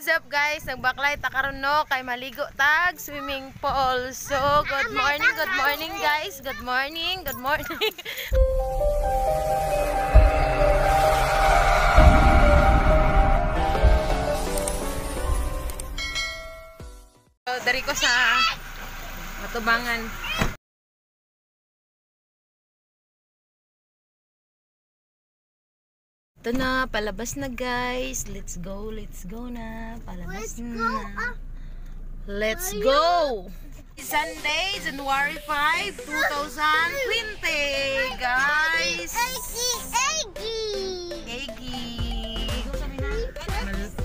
what's up guys? Nagbaklay ta karon no kay maligo tag swimming pool. So, good morning guys. Good morning. So, dari ko sa Matubangan. Ito na, palabas na guys. Let's go na. Palabas na. Let's go! Sunday, January 5, 2020, guys.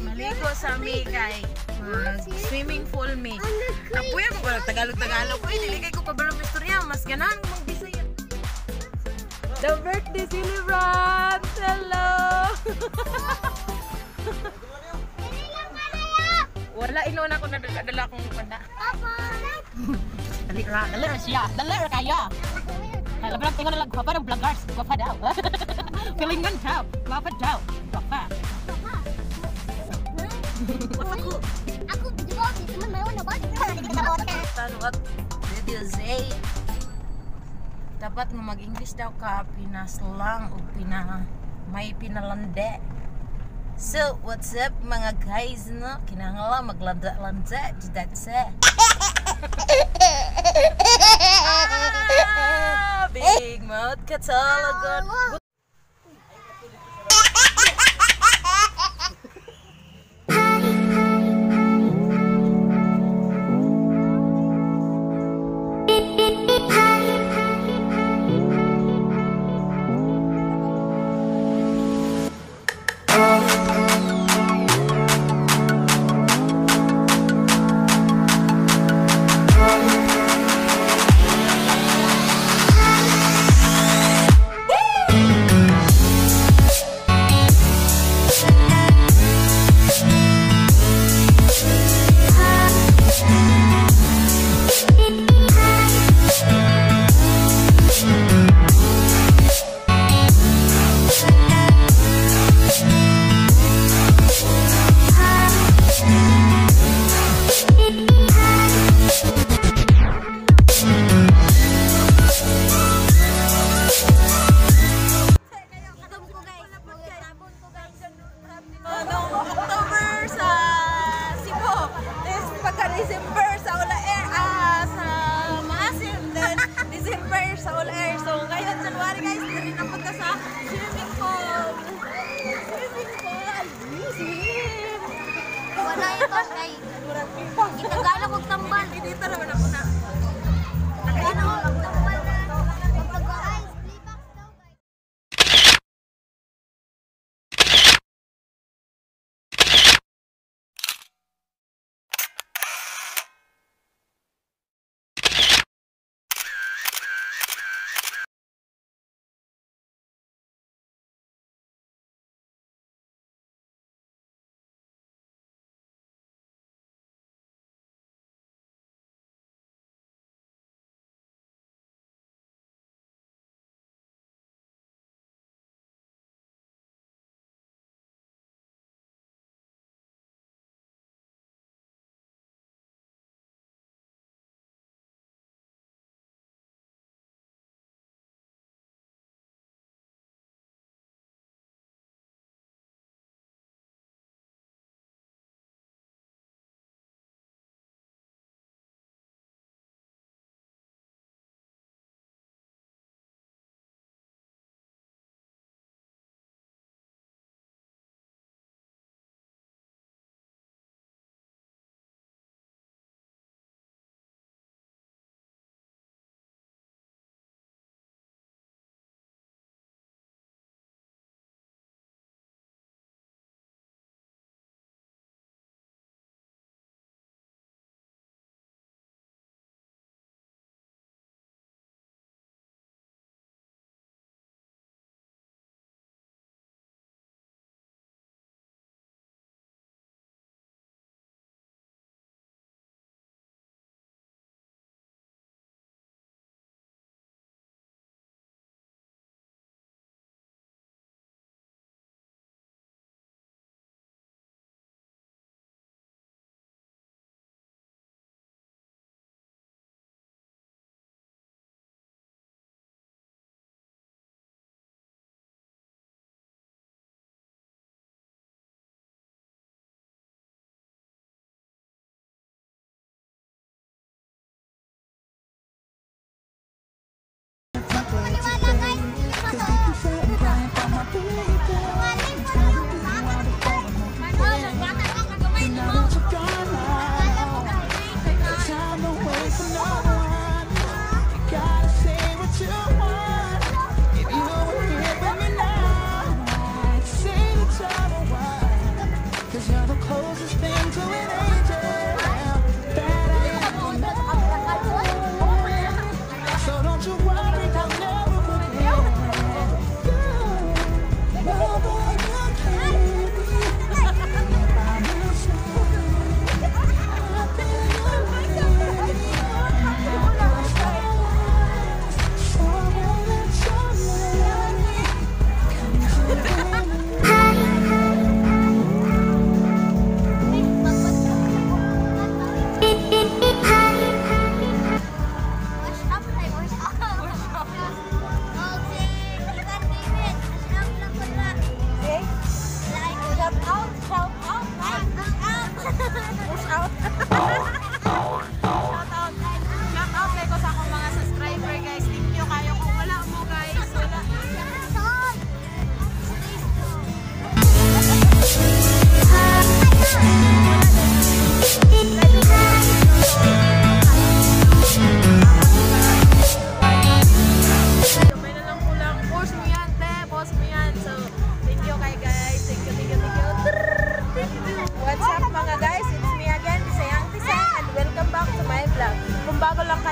Maligo sa mi kay swimming pool mi. Apoy mo ba Tagalog. Uy, diligay ko pa balong istorya, mas ganahan mo mag-Bisaya. The birthday celebrant! Hello! Wala, inuuna ko nadala kong panda. Papa! Dali ra siya. Dali ra kaya. Laban tingnan lang guwapa ng vloggers. Guwapa daw. Pilingan daw. Guwapa daw. Guwapa. Ako, di ba? Di naman may una ba? Tanwat. Video Zay. Dapat mo mag-English daw ka, pinaslang o may pinalande. So, what's up mga guys, no? Kinangala maglanda-landa, that's big mouth ka talaga.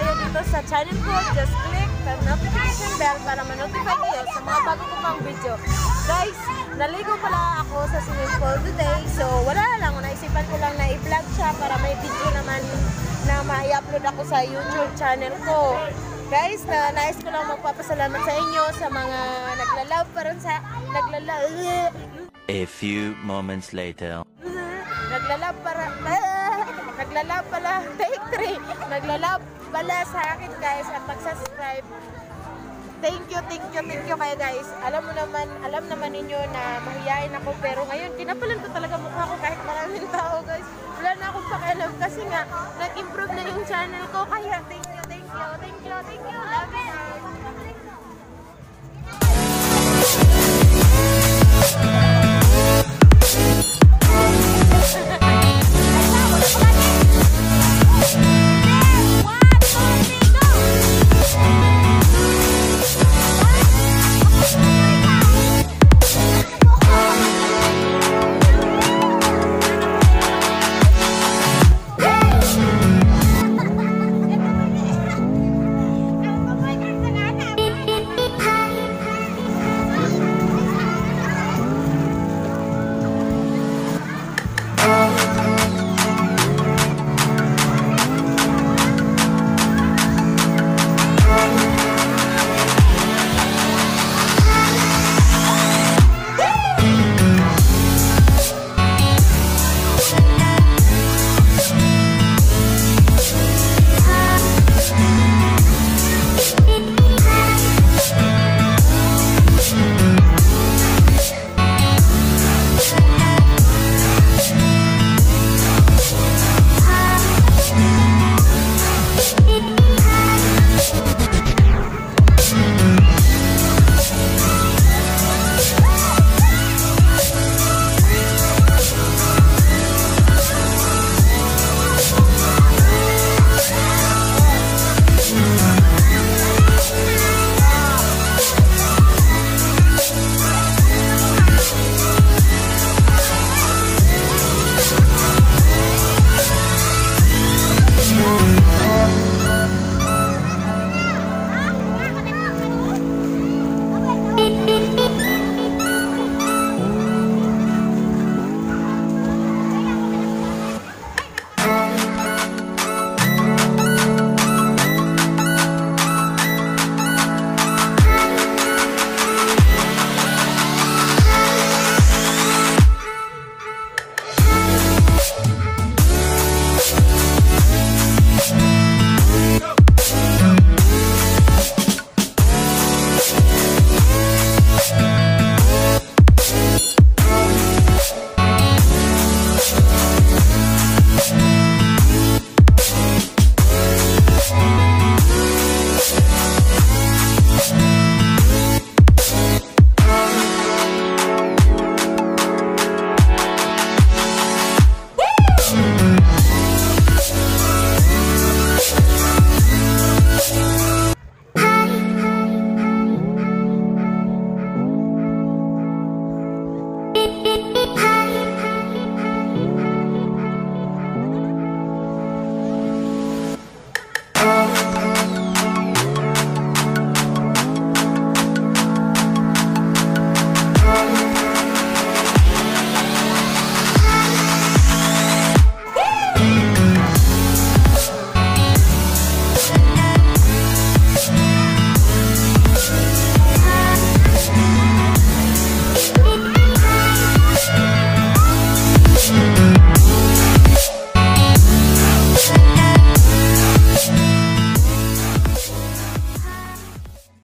kayo dito sa channel ko, just click the notification bell para ma-notify kayo sa mga bago ko pang video. Guys, naligo pala ako sa swimming pool today. So, wala lang. Naisipan ko lang na i-vlog siya para may video naman na ma-i-upload ako sa YouTube channel ko. Guys, nais ko lang magpapasalamat sa inyo sa mga naglalove para sa A few moments later. Naglalove pala, take 3. Naglalove pala sa akin guys at mag-subscribe. Thank you kayo guys. Alam naman ninyo na mahihain ako pero ngayon kinapalan ko talaga mukha ko kahit maraming tao guys. Wala na akong pakialam kasi nga nag-improve na yung channel ko kaya thank you. Love you.